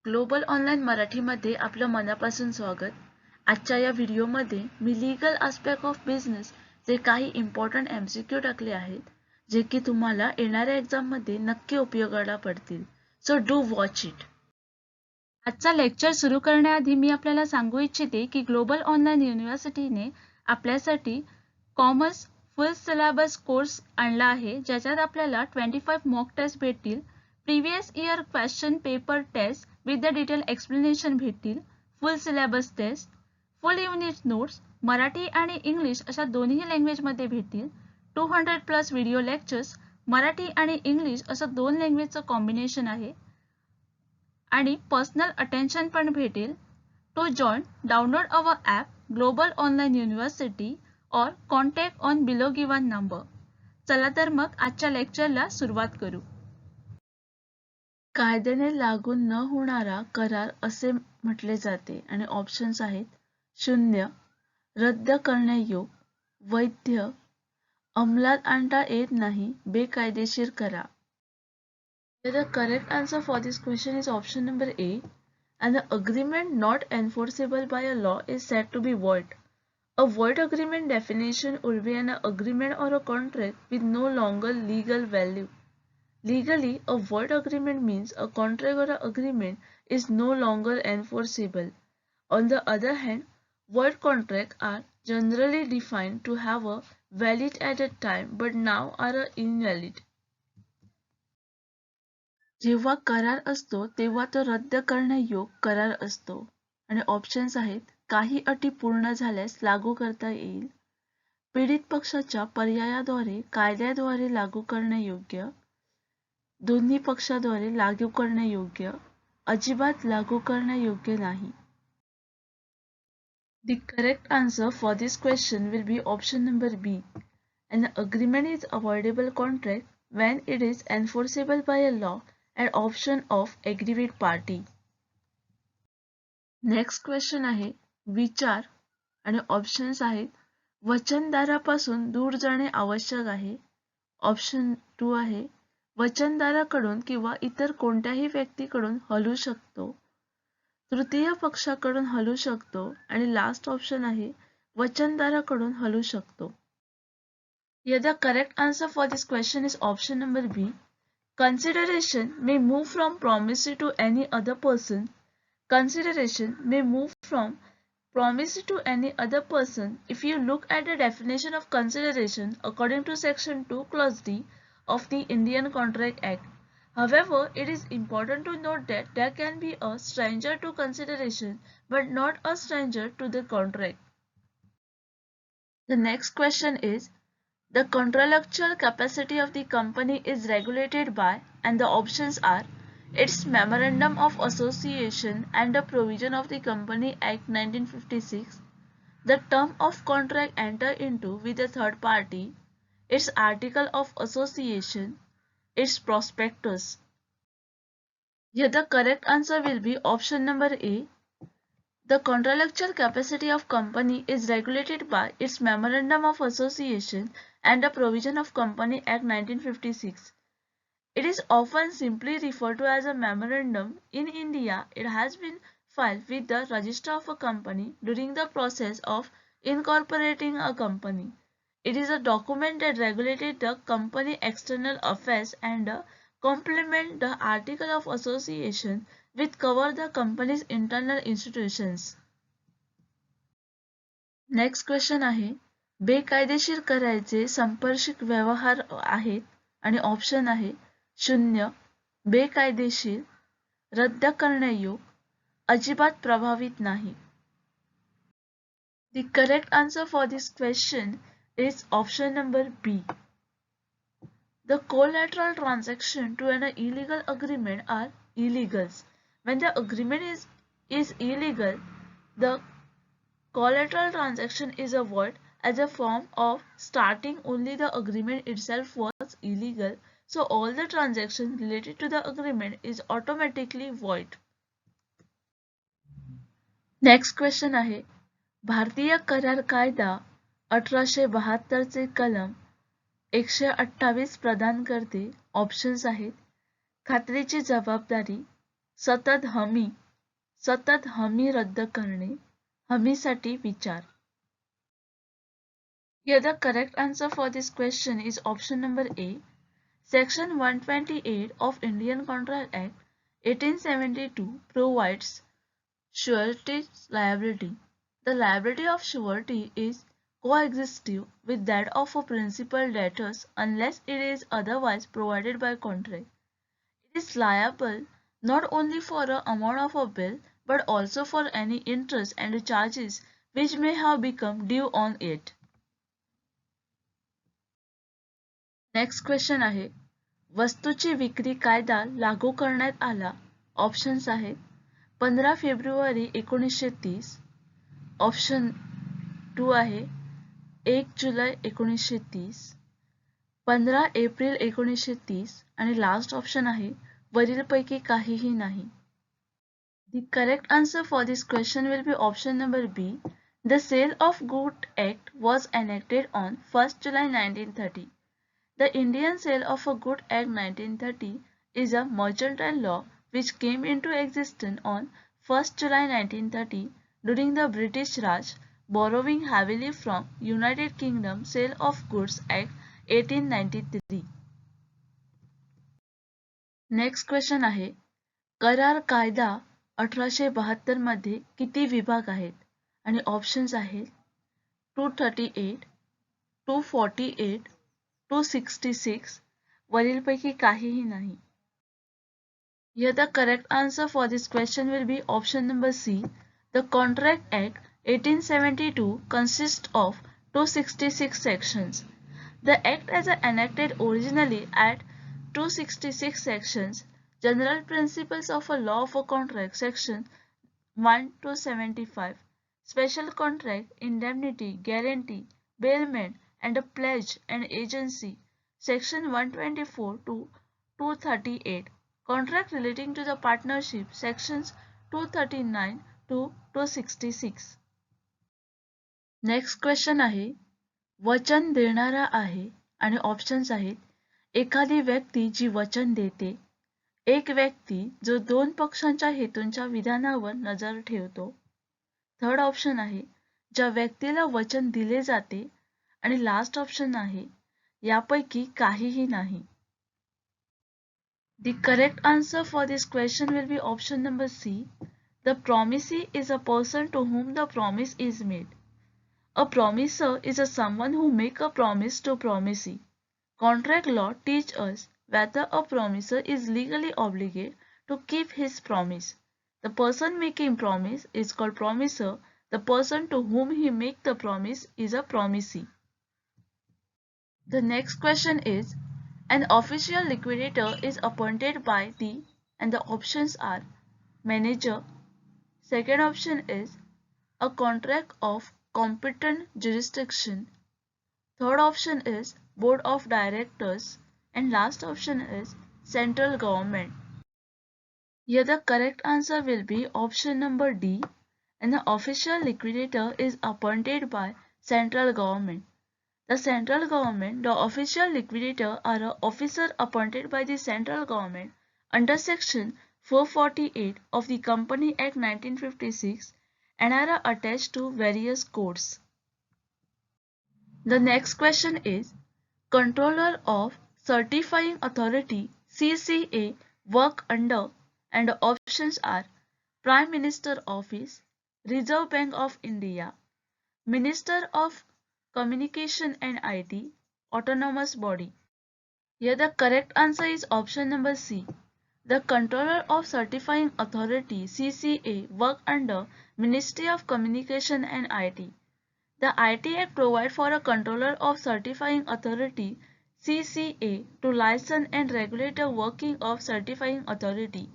Global online मराठीमध्ये आपलं मनापासून स्वागत. आजच्या या व्हिडिओमध्ये मी लीगल आस्पेक्ट ऑफ बिझनेस जे काही इम्पॉर्टंट MCQ टाकले आहेत, जे की तुम्हाला येणाऱ्या एक्झाममध्ये नक्की उपयोगाला पडतील. So do watch it. आजचा लेक्चर सुरू करण्याआधी मी आपल्याला सांगू इच्छिते की ग्लोबल ऑनलाईन युनिव्हर्सिटीने आपल्यासाठी कॉमर्स फुल सिलेबस कोर्स आणला आहे, ज्याच्यात आपल्याला 25 मॉक टेस्ट भेटतील, previous year question paper test with the detail explanation भेटतील, full syllabus test, full unit notes Marathi आणि इंग्लिश अशा दोन्ही लँग्वेजमध्ये भेटतील, 200+ व्हिडिओ लेक्चर्स मराठी आणि इंग्लिश असं 2 लँग्वेजचं कॉम्बिनेशन आहे आणि पर्सनल अटेन्शन पण भेटेल. To join download our app Global Online University और contact on below given number. चला तर मग आजच्या लेक्चरला सुरुवात करू. कायद्याने लागू न होणारा करार असे म्हटले जाते आणि ऑप्शन्स आहेत 0 रद्द करण्यायोग्य, वैध, अंमलात आणता येत नाही, बेकायदेशीर करार. The correct answer for this question is option number A, and the agreement not enforceable by a law is said to be void. A void agreement definition would be an agreement or a contract with no longer legal value. Legally, a void agreement means a contract or an agreement is no longer enforceable. On the other hand, void contracts are generally defined to have a valid at a time but now are invalid. जेव्हा करार असतो तेव्हा तो रद्द करण्यायोग्य करार असतो आणि ऑप्शन्स आहेत काही अटी पूर्ण झाल्यास लागू करता येईल, पीडित पक्षाच्या पर्यायाद्वारे कायद्याद्वारे लागू करण्यायोग्य, दोन्ही पक्षाद्वारे लागू करण्यायोग्य, अजिबात लागू करण्यायोग्य नाही. The correct answer for this question will be option number B. An agreement is avoidable contract when it is enforceable by a law and option of aggrieved party. Next question आहे विचार आणि ऑप्शन्स आहेत वचनदारापासून दूर जाणे आवश्यक आहे, option 2 आहे वचनदाराकडून किंवा इतर कोणत्याही व्यक्तीकडून हलू शकतो, तृतीय पक्षाकडून हलू शकतो आणि लास्ट ऑप्शन आहे वचनदाराकडून हलू शकतो. Here the correct answer for this question is option number B. Consideration may move from promissory to any other person. Consideration may move from promissory to any other person if you look at the definition of consideration according to section 2 clause D of the Indian Contract Act. However, it is important to note that there can be a stranger to consideration but not a stranger to the contract. The next question is the contractual capacity of the company is regulated by, and the options are its Memorandum of Association and the provision of the Company Act 1956, the term of contract entered into with a third party, its Article of Association, its prospectus. Here the correct answer will be option number A. The contractual capacity of company is regulated by its Memorandum of Association and the provision of Company Act 1956. It is often simply referred to as a memorandum. In India, it has been filed with the register of a company during the process of incorporating a company. It is a document that regulated the company external affairs and complement the Article of Association which cover the company's internal institutions. Next question आहे बेकायदेशीर करायचे संपार्श्विक व्यवहार आहेत आणि option आहे 0 बेकायदेशीर, रद्द करण्यायोग्य, अजिबात प्रभावित नाही. The correct answer for this question is option number B. The collateral transaction to an illegal agreement are illegals. When the agreement is illegal, the collateral transaction is a void as a form of starting only the agreement itself was illegal, so all the transactions related to the agreement is automatically void. Next question आहे भारतीय करार कायदा 1872 चे कलम 128 प्रदान करते. Options आहेत खात्रीची जबाबदारी, सतत हमी रद्द करणे, हमीसाठी विचार. Here the correct answer for this question is option number A. Section 128 of Indian Contract Act 1872 provides surety liability. The liability of surety is coexistent with that of a principal debtors unless it is otherwise provided by contract. It is liable not only for the amount of a bill but also for any interest and charges which may have become due on it. Next question आहे वस्तूची विक्री कायदा लागू करण्यात आला. Options आहेत 15 February 1930, option 2 आहे 1 जुलै 1930, 15 April 1930 आणि लास्ट ऑप्शन आहे वरीलपैकी काहीही नाही. The correct answer for this question will be option number B. The Sale of Goods Act was enacted on 1st July 1930. The Indian Sale of a Goods Act 1930 is a mercantile law which came into existence on 1st July 1930 during the British Raj, borrowing heavily from United Kingdom Sale of Goods Act 1893. Next question आहे करार कायदा 1872 मध्ये किती विभाग आहेत आणि options आहेत 238, 248, 266, वरीलपैकी काहीही नाही. Here the correct answer for this question will be option number C. The Contract Act 1872 consists of 266 sections. The Act as enacted originally at 266 sections. General Principles of a Law of a Contract Section 1 to 75. Special Contract, Indemnity, Guarantee, Bailment and a Pledge and Agency Section 124 to 238. Contract relating to the partnership sections 239 to 266. Next question आहे वचन देणारा आहे आणि options आहेत एखादी व्यक्ती जी वचन देते, एक व्यक्ती जो दोन पक्षांच्या हेतूंच्या विधानावर नजर ठेवतो, थर्ड ऑप्शन आहे ज्या व्यक्तीला वचन दिले जाते आणि लास्ट ऑप्शन आहे यापैकी काहीही नाही. The correct answer for this question will be option number C. The promisee is a person to whom the promise is made. A promiser is a someone who make a promise to promisee. Contract law teach us whether a promiser is legally obligated to keep his promise. The person making promise is called promiser. The person to whom he make the promise is a promisee. The next question is an official liquidator is appointed by the and the options are manager. Second option is a contract of competent jurisdiction. Third option is board of directors and last option is central government. Here the correct answer will be option number D. And the official liquidator is appointed by central government. The central government, the official liquidator are an officer appointed by the central government under section 448 of the Company Act 1956 and are attached to various codes. The next question is Controller of Certifying Authority CCA work under and the options are Prime Minister Office, Reserve Bank of India, Minister of Communication and IT, Autonomous Body. Here the correct answer is option number C. The Controller of Certifying Authority CCA work under Ministry of Communication and IT. The IT Act provides for a Controller of Certifying Authority CCA to license and regulate the working of Certifying Authority.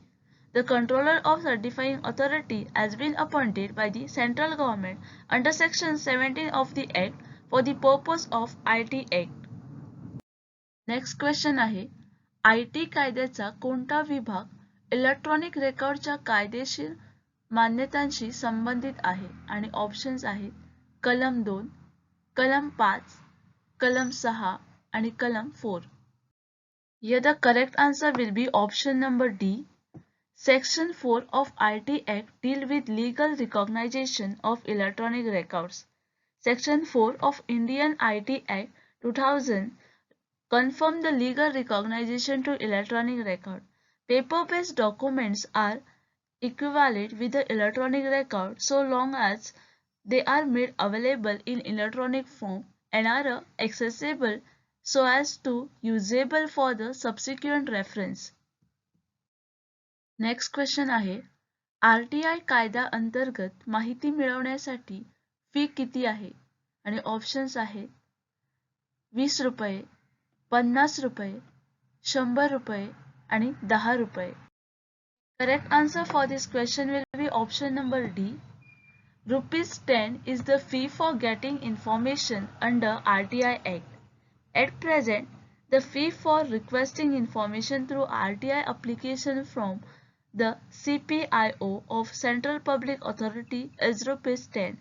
The Controller of Certifying Authority has been appointed by the central government under section 17 of the Act for the purpose of IT Act. Next question आहे IT कायद्याचा कोणता विभाग electronic रेकॉर्डच्या कायदेशीर मान्यतांशी संबंधित आहे आणि options आहेत कलम 2, कलम 5, कलम 6 आणि कलम 4. Here the correct answer will be option number D. Section 4 of IT Act deal with legal recognition of electronic records. Section 4 of Indian IT Act 2000 confirm the legal recognition to electronic record. Paper-based documents are equivalent with the electronic record so long as they are made available in electronic form and are accessible so as to usable for the subsequent reference. Next question आहे RTI कायदा अंतर्गत माहिती मिळवण्यासाठी फी किती आहे आणि options आहेत 20 रुपये 50 रुपये 100 रुपये आणि 10 रुपये. Correct answer for this question will be option number D. ₹10 is the fee for getting information under RTI Act. At present, the fee for requesting information through RTI application from the CPIO of Central Public Authority is ₹10.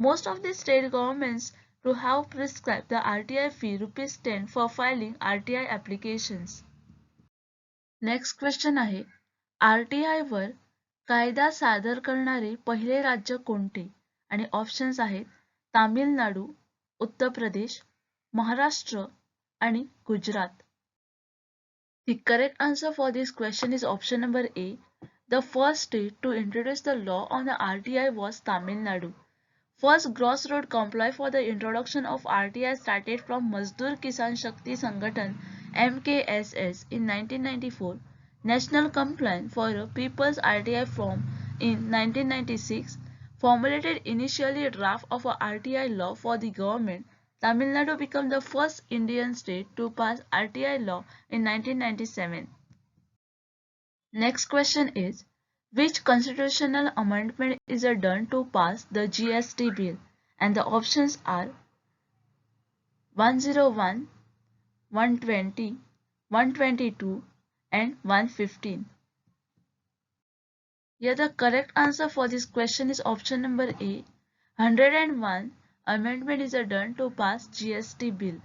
Most of the state governments to have prescribed the RTI fee ₹10 for filing RTI applications. Next question आहे RTI वर कायदा सादर करणारे पहिले राज्य कोणते आणि options आहेत तामिळनाडू, उत्तर प्रदेश, महाराष्ट्र आणि Gujarat. The correct answer for this question is option number A. The first state to introduce the law on the RTI was Tamil Nadu. First grassroots comply for the introduction of RTI started from Mazdoor Kisan Shakti Sangathan MKSS in 1994. National Complaint for a People's RTI Form in 1996 formulated initially a draft of a RTI law for the government. Tamil Nadu became the first Indian state to pass RTI law in 1997. Next question is, which constitutional amendment is done to pass the GST bill? And the options are 101, 120, 122 and 115. Here the correct answer for this question is option number A. 101 amendment is done to pass GST bill.